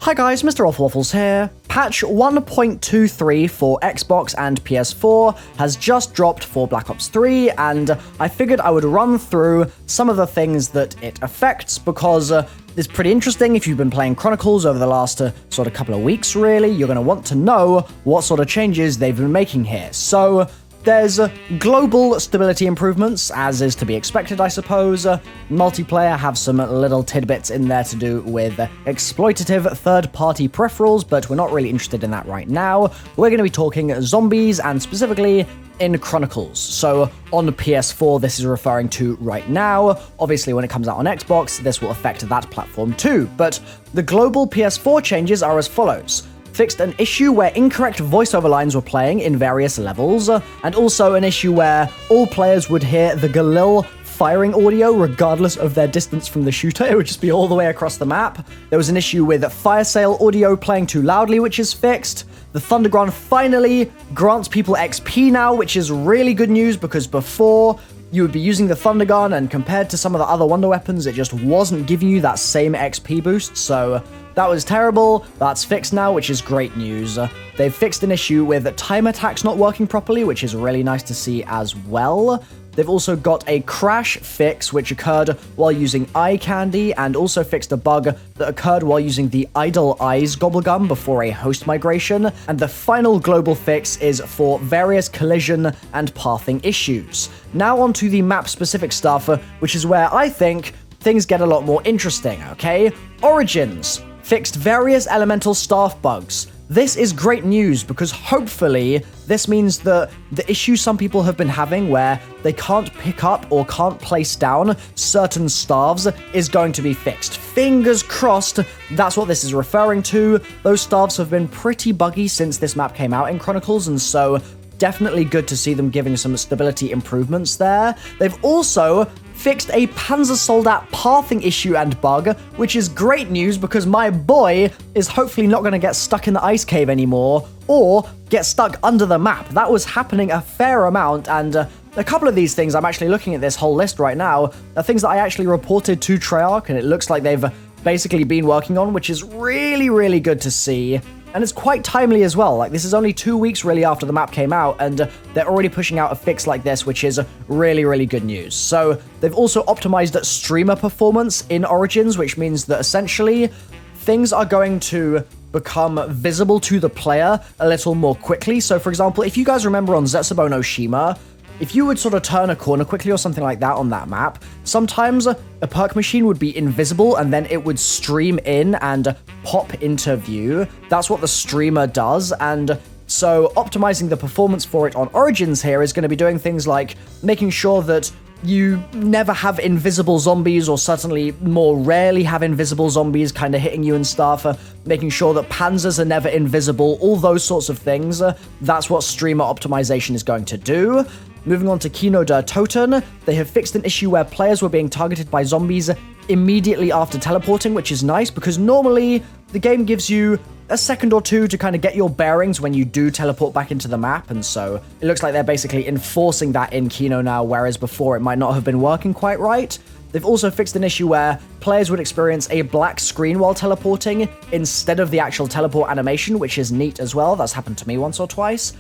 Hi guys, MrRoflWaffles here. Patch 1.23 for Xbox and PS4 has just dropped for Black Ops 3, and I figured I would run through some of the things that it affects because it's pretty interesting. If you've been playing Chronicles over the last sort of couple of weeks, really, you're going to want to know what sort of changes they've been making here. So there's global stability improvements, as is to be expected, I suppose. Multiplayer have some little tidbits in there to do with exploitative third-party peripherals, but we're not really interested in that right now. We're going to be talking zombies, and specifically in Chronicles. So on PS4, this is referring to right now. Obviously, when it comes out on Xbox, this will affect that platform too. But the global PS4 changes are as follows. Fixed an issue where incorrect voiceover lines were playing in various levels, and also an issue where all players would hear the Galil firing audio regardless of their distance from the shooter. It would just be all the way across the map. There was an issue with fire sale audio playing too loudly, which is fixed. The Thundergun finally grants people XP now, which is really good news because before you would be using the Thundergun, and compared to some of the other wonder weapons, it just wasn't giving you that same XP boost, so that was terrible. That's fixed now, which is great news. They've fixed an issue with time attacks not working properly, which is really nice to see as well. They've also got a crash fix, which occurred while using eye candy, and also fixed a bug that occurred while using the idle eyes GobbleGum before a host migration. And the final global fix is for various collision and pathing issues. Now onto the map-specific stuff, which is where I think things get a lot more interesting, okay? Origins fixed various elemental staff bugs. This is great news because hopefully this means that the issue some people have been having where they can't pick up or can't place down certain staves is going to be fixed. Fingers crossed, that's what this is referring to. Those staves have been pretty buggy since this map came out in Chronicles, and so definitely good to see them giving some stability improvements there. They've also fixed a Panzer soldat pathing issue and bug, which is great news because my boy is hopefully not going to get stuck in the ice cave anymore or get stuck under the map. That was happening a fair amount, and a couple of these things, I'm actually looking at this whole list right now, are things that I actually reported to TREYARCH, and it looks like they've basically been working on, which is really, really good to see. And it's quite timely as well. Like, this is only 2 weeks really after the map came out, and they're already pushing out a fix like this, which is really, really good news. So they've also optimized streamer performance in Origins, which means that essentially things are going to become visible to the player a little more quickly. So for example, if you guys remember on Zetsubou no Shima, if you would sort of turn a corner quickly or something like that on that map, sometimes a perk machine would be invisible and then it would stream in and pop into view. That's what the streamer does, and so optimizing the performance for it on Origins here is going to be doing things like making sure that you never have invisible zombies, or certainly more rarely have invisible zombies kind of hitting you and stuff, making sure that panzers are never invisible, all those sorts of things. That's what streamer optimization is going to do. Moving on to Kino Der Toten, they have fixed an issue where players were being targeted by zombies immediately after teleporting, which is nice because normally the game gives you a second or two to kind of get your bearings when you do teleport back into the map, and so it looks like they're basically enforcing that in Kino now, whereas before it might not have been working quite right. They've also fixed an issue where players would experience a black screen while teleporting instead of the actual teleport animation, which is neat as well. That's happened to me once or twice.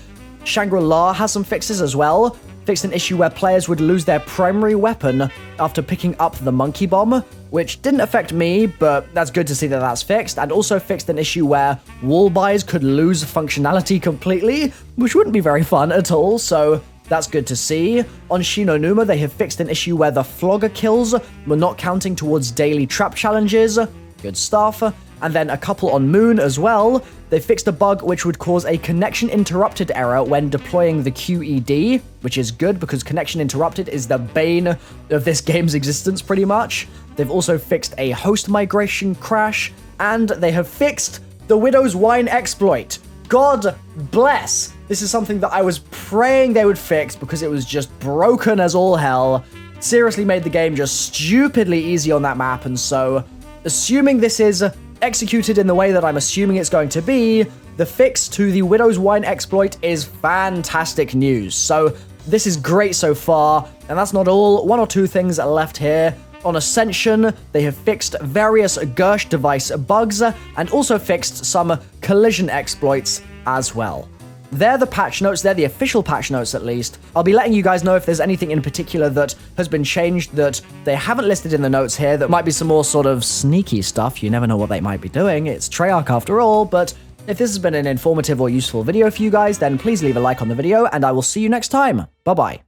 Shangri-La has some fixes as well. Fixed an issue where players would lose their primary weapon after picking up the monkey bomb, which didn't affect me, but that's good to see that that's fixed. And also fixed an issue where wall buys could lose functionality completely, which wouldn't be very fun at all, so that's good to see. On Shinonuma, they have fixed an issue where the flogger kills were not counting towards daily trap challenges. Good stuff. And then a couple on Moon as well. They fixed a bug which would cause a connection interrupted error when deploying the QED, which is good because connection interrupted is the bane of this game's existence pretty much. They've also fixed a host migration crash, and they have fixed the Widow's Wine exploit. God bless! This is something that I was praying they would fix because it was just broken as all hell. Seriously made the game just stupidly easy on that map, and so assuming this is executed in the way that I'm assuming it's going to be, the fix to the Widow's Wine exploit is fantastic news. So this is great so far, and that's not all. One or two things left here. On Ascension, they have fixed various Gersh device bugs and also fixed some collision exploits as well. They're the patch notes, they're the official patch notes at least. I'll be letting you guys know if there's anything in particular that has been changed that they haven't listed in the notes here that might be some more sort of sneaky stuff. You never know what they might be doing. It's Treyarch after all, but if this has been an informative or useful video for you guys, then please leave a like on the video and I will see you next time. Bye-bye.